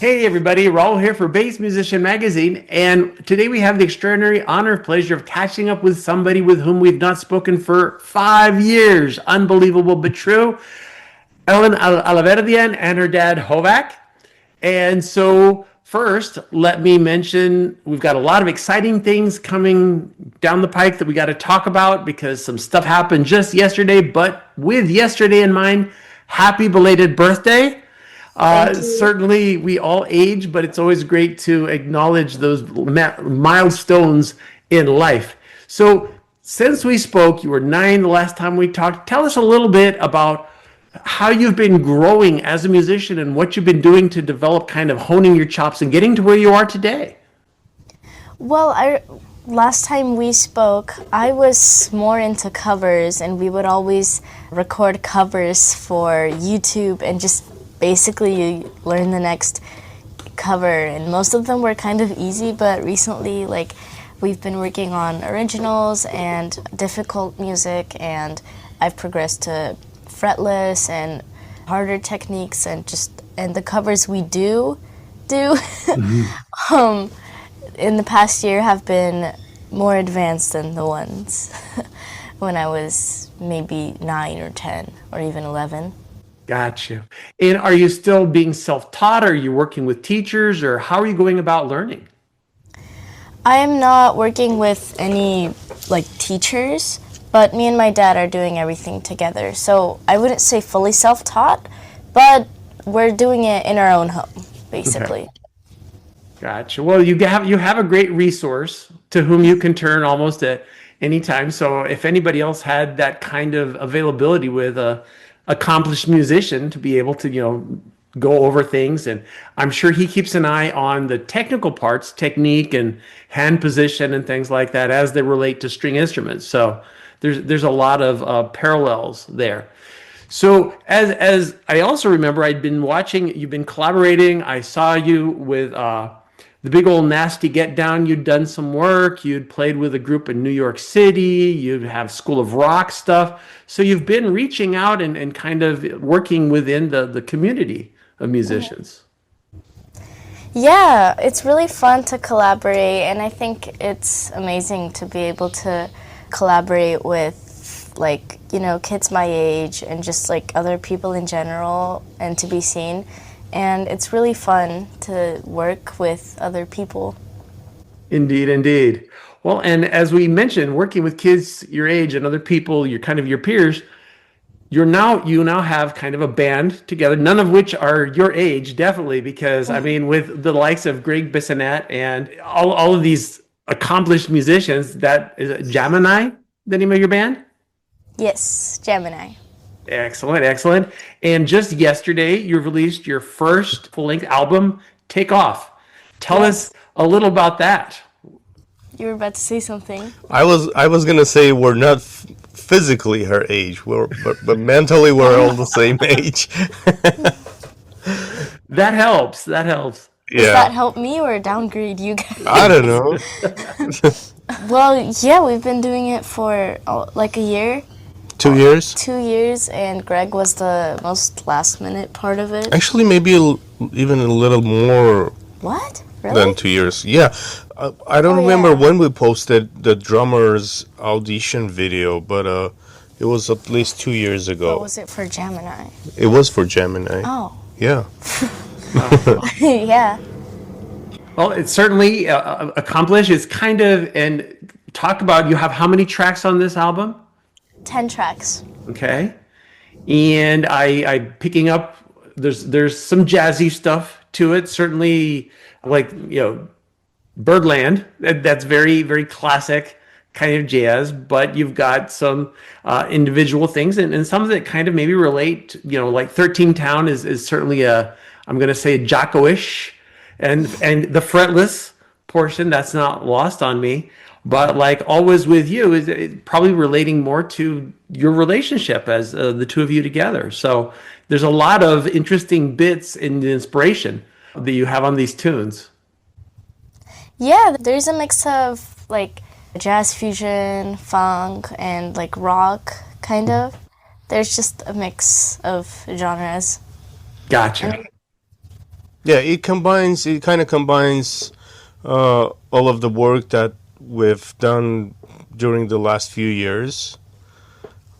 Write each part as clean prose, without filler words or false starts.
Hey everybody, Raul here for Bass Musician Magazine, and today we have the extraordinary honor and pleasure of catching up with somebody with whom we've not spoken for 5 years. Unbelievable but true. Alaverdyan and her dad Hovak. And so first, let me mention we've got a lot of exciting things coming down the pike that we got to talk about because some stuff happened just yesterday, but with yesterday in mind, happy belated birthday. Thank you. Certainly, we all age, but it's always great to acknowledge those milestones in life. So, since we spoke, you were 9 the last time we talked. Tell us a little bit about how you've been growing as a musician and what you've been doing to develop kind of honing your chops and getting to where you are today. Well, last time we spoke, I was more into covers, and we would always record covers for YouTube and just basically you learn the next cover. And most of them were kind of easy, but recently, we've been working on originals and difficult music, and I've progressed to fretless and harder techniques, and the covers we do in the past year have been more advanced than the ones when I was maybe 9 or 10 or even 11. Got you. And are you still being self-taught? Are you working with teachers, or how are you going about learning? I am not working with any teachers, but me and my dad are doing everything together. So I wouldn't say fully self-taught, but we're doing it in our own home, basically. Okay. Gotcha. Well, you have a great resource to whom you can turn almost at any time. So if anybody else had that kind of availability with a accomplished musician to be able to, go over things, and I'm sure he keeps an eye on the technical parts, technique and hand position and things like that as they relate to string instruments. So there's a lot of parallels there. So as I also remember, I'd been watching, you've been collaborating. I saw you with the big old nasty get down. You'd done some work. You'd played with a group in New York City. You'd have School of Rock stuff. So you've been reaching out and kind of working within the community of musicians. Yeah, it's really fun to collaborate, and I think it's amazing to be able to collaborate with kids my age and just other people in general, and to be seen. And it's really fun to work with other people. Indeed, indeed. Well, and as we mentioned, working with kids your age and other people, your peers, you now have kind of a band together, none of which are your age, definitely, because I mean, with the likes of Greg Bissonette and all of these accomplished musicians, that is it Jaminai, the name of your band? Yes, Jaminai. Excellent, excellent. And just yesterday, you released your first full-length album, Take Off. Tell us a little about that. You were about to say something. I was gonna say we're not physically her age, but mentally we're all the same age. That helps. That helps. Does Yeah, that help me or downgrade you guys? I don't know. Well, yeah, we've been doing it for a year. 2 years? 2 years, and Greg was the most last minute part of it. Actually, maybe even a little more What? than Really? 2 years. Yeah, I don't Oh, remember yeah. when we posted the drummer's audition video, but it was at least 2 years Or ago. was it for Gemini? It was for Gemini. Oh, Yeah. yeah. Well, it's certainly accomplished. It's kind of, and talk about, you have how many tracks on this album? 10 tracks. Okay. And I picking up, there's some jazzy stuff to it. Certainly, Birdland. That's very, very classic kind of jazz, but you've got some individual things, and some of it kind of maybe relate, like 13 Town is certainly I'm going to say Jocko-ish, and the fretless portion, that's not lost on me. But like Always With You is probably relating more to your relationship as the two of you together. So there's a lot of interesting bits in the inspiration that you have on these tunes. Yeah, there's a mix of jazz fusion, funk, and rock, kind of. There's just a mix of genres. Gotcha. Yeah, it kind of combines all of the work that we've done during the last few years.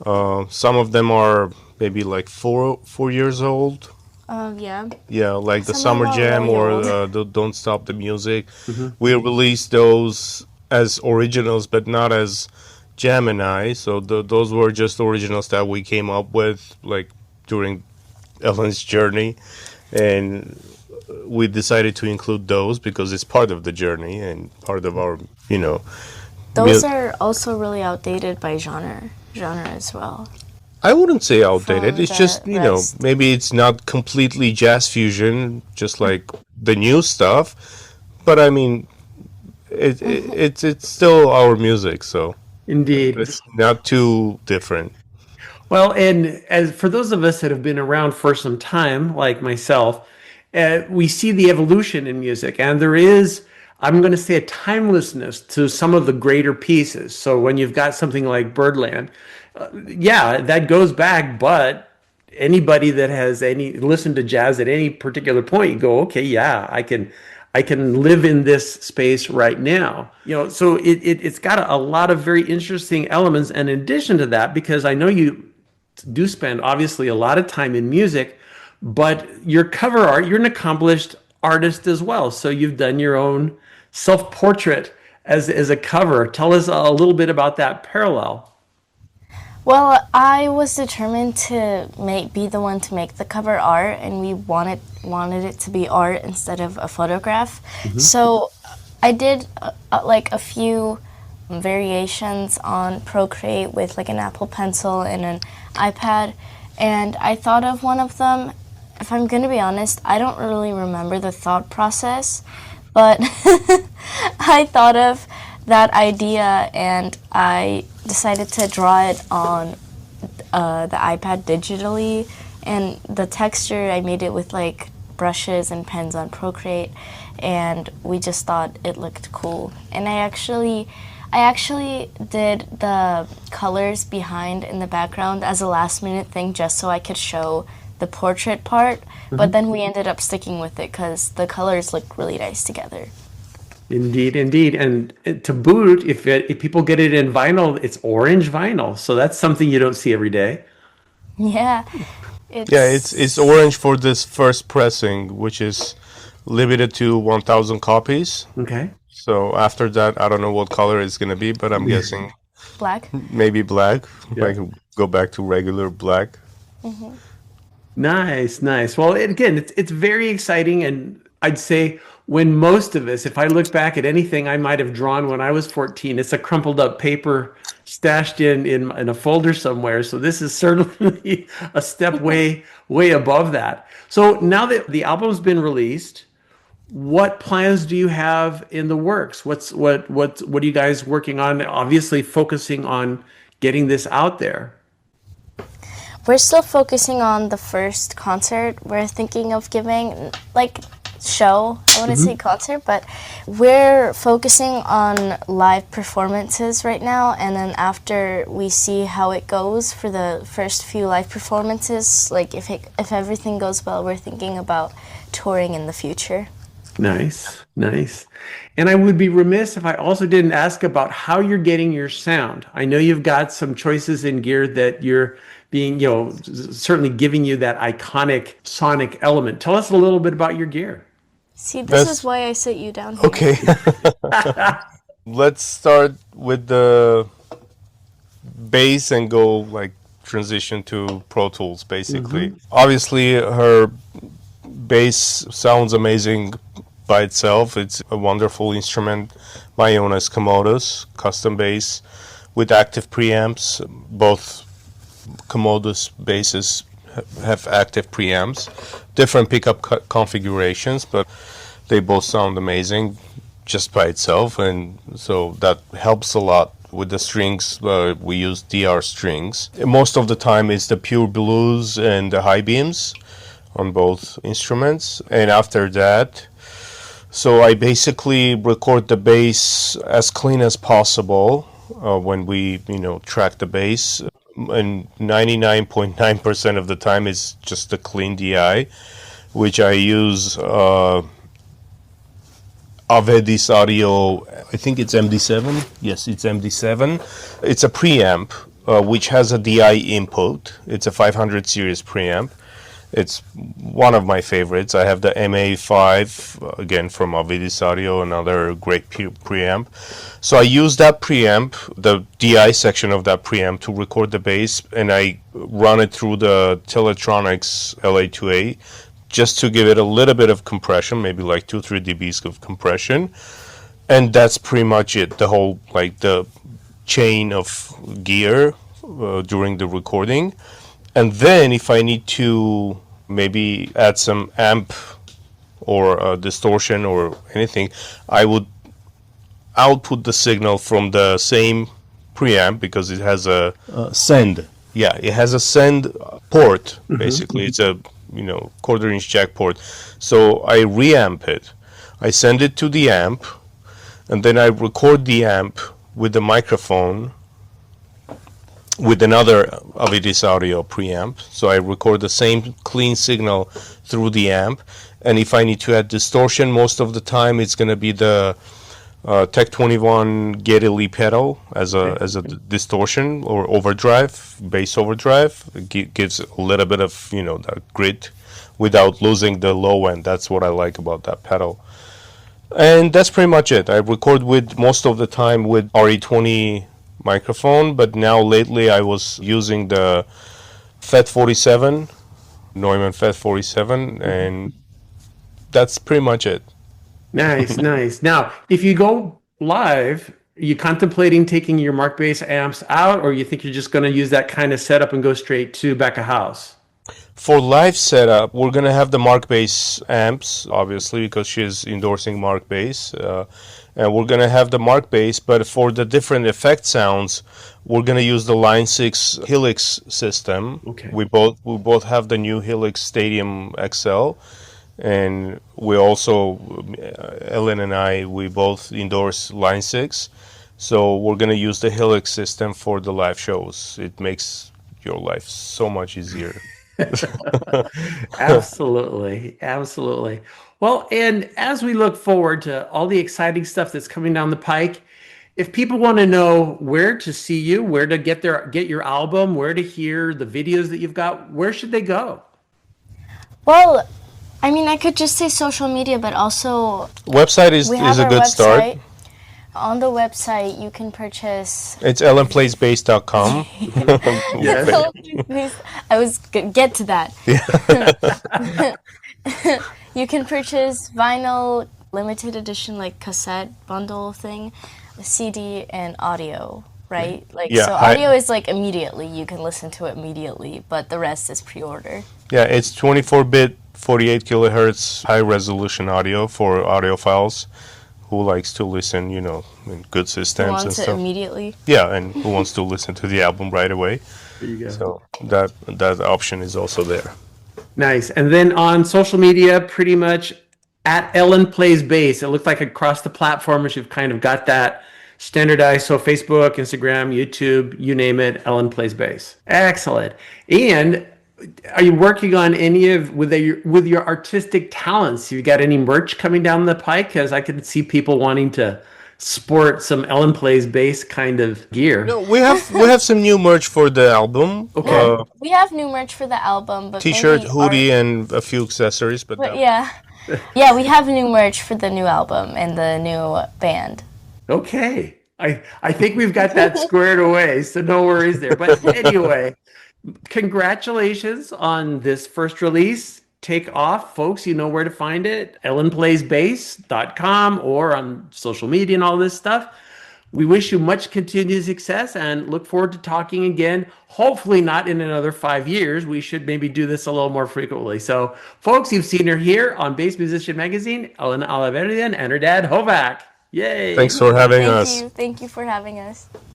Some of them are maybe like 4 years old. Yeah. Yeah, like the Some of them Summer are Jam really or old. the Don't Stop the Music. Hmm. We released those as originals, but not as Jaminai. So those were just originals that we came up with, like during Ellen's journey, and we decided to include those because it's part of the journey and part of our, Those mu- are also really outdated by genre as well I wouldn't say outdated. from It's the just, rest. maybe it's not completely jazz fusion, just like the new stuff. But I mean, it's still our music, so Indeed. it's not too different. Well, and as for those of us that have been around for some time, like myself, we see the evolution in music, and there is, I'm going to say, a timelessness to some of the greater pieces. So when you've got something like Birdland, yeah, that goes back, but anybody that has any listened to jazz at any particular point, you go, okay, yeah, I can live in this space right now. So it's got a lot of very interesting elements. And in addition to that, because I know you do spend obviously a lot of time in music, but your cover art, you're an accomplished artist as well. So you've done your own self-portrait as a cover. Tell us a little bit about that parallel. Well, I was determined to be the one to make the cover art, and we wanted it to be art instead of a photograph. So I did like a few variations on Procreate with like an Apple Pencil and an iPad, and I thought of one of them. If I'm gonna be honest, I don't really remember the thought process, but I thought of that idea and I decided to draw it on the iPad digitally, and the texture I made it with like brushes and pens on Procreate, and we just thought it looked cool. And I actually did the colors behind in the background as a last minute thing just so I could show the portrait part, but then we ended up sticking with it because the colors look really nice together. Indeed, indeed. And to boot, if people get it in vinyl, it's orange vinyl. So that's something you don't see every day. Yeah, Yeah, it's it's orange for this first pressing, which is limited to 1,000 copies. Okay. So after that, I don't know what color it's gonna be, but I'm guessing black. maybe black. Yeah. Like go back to regular black. Nice, nice. Well, again, it's very exciting, and I'd say when most of us, if I look back at anything I might have drawn when I was 14, it's a crumpled up paper stashed in a folder somewhere. So this is certainly a step way above that. So now that the album's been released, what plans do you have in the works? What are you guys working on? Obviously, focusing on getting this out there. We're still focusing on the first concert we're thinking of giving, like show. I wouldn't say concert, but we're focusing on live performances right now. And then after we see how it goes for the first few live performances, like if everything goes well, we're thinking about touring in the future. Nice, nice. And I would be remiss if I also didn't ask about how you're getting your sound. I know you've got some choices in gear that you're being, certainly giving you that iconic sonic element. Tell us a little bit about your gear. See, this is That's why I sit you down here. okay. Let's start with the bass and go like transition to Pro Tools basically. Obviously her bass sounds amazing by itself. It's a wonderful instrument. My own is Komodos custom bass with active preamps. Both Komodos basses have active preamps, different pickup configurations, but they both sound amazing just by itself, and so that helps a lot with the strings. We use DR strings. Most of the time it's the pure blues and the high beams on both instruments, and after that, so I basically record the bass as clean as possible when we, track the bass. And 99.9% of the time it's just a clean DI. which I use Avedis Audio. I think it's MD7. Yes, it's MD7. It's a preamp which has a DI input. It's a 500 series preamp. It's one of my favorites. I have the MA5 again from Avedis Audio, another great preamp. So I use that preamp, the DI section of that preamp, to record the bass, and I run it through the Teletronics LA2A just to give it a little bit of compression, maybe like 2-3 dBs of compression, and that's pretty much it. The whole like the chain of gear during the recording. And then if I need to maybe add some amp or distortion or anything, I would output the signal from the same preamp because it has a Send. yeah, it has a send port. Basically, it's a quarter-inch jack port. So I reamp it. I send it to the amp, and then I record the amp with the microphone with another Avedis Audio preamp. So I record the same clean signal through the amp. And if I need to add distortion, most of the time it's going to be the Tech 21 Geddy Lee pedal as a distortion or overdrive, bass overdrive. It gives a little bit of that grit without losing the low end. That's what I like about that pedal. And that's pretty much it. I record with most of the time with RE20 microphone, but now lately I was using the FET47, Neumann FET47, and that's pretty much it. Nice, nice. Now, if you go live, are you contemplating taking your Mark Bass amps out, or you think you're just going to use that kind of setup and go straight to back of house? For live setup, we're going to have the Mark Bass amps, obviously, because she's endorsing Mark Bass. And we're going to have the Mark Bass, but for the different effect sounds, we're going to use the Line 6 Helix system. Okay. We both have the new Helix Stadium XL. And we also, Ellen and I, we both endorse Line 6. So we're going to use the Helix system for the live shows. It makes your life so much easier. Absolutely, absolutely. Well, and as we look forward to all the exciting stuff that's coming down the pike, if people want to know where to see you, where to get your album, where to hear the videos that you've got, where should they go? Well, I mean, I could just say social media, but also Website is a good start. On the website, you can purchase. It's ellenplaysbass.com. Yes. I was get to that. You can purchase vinyl, limited edition, like cassette bundle thing, CD, and audio. Right? So audio is like immediately. You can listen to it immediately, but the rest is pre-order. Yeah, it's 24-bit, 48 kilohertz, high resolution audio for audiophiles who likes to listen, in good systems Who wants and it stuff. immediately. Yeah, and who wants to listen to the album right away. There you go. So that option is also there. Nice. And then on social media, pretty much at Ellen Plays Bass. It looks like across the platforms, you've kind of got that standardized. So Facebook, Instagram, YouTube, you name it, Ellen Plays Bass. Excellent. And are you working on any with your artistic talents? You got any merch coming down the pike? Because I could see people wanting to sport some Ellen Plays Bass kind of gear. No, we have some new merch for the album. Okay. We have new merch for the album, but T-shirt, maybe hoodie, and a few accessories. But no. yeah, we have new merch for the new album and the new band. Okay. I think we've got that squared away, so no worries there. But anyway, congratulations on this first release. Take off, folks. You know where to find it. ellenplaysbass.com or on social media and all this stuff. We wish you much continued success and look forward to talking again. Hopefully not in another 5 years. We should maybe do this a little more frequently. So, folks, you've seen her here on Bass Musician Magazine, Ellen Alaverdyan and her dad, Hovak. Yay! Thanks for having us. Thank you for having us.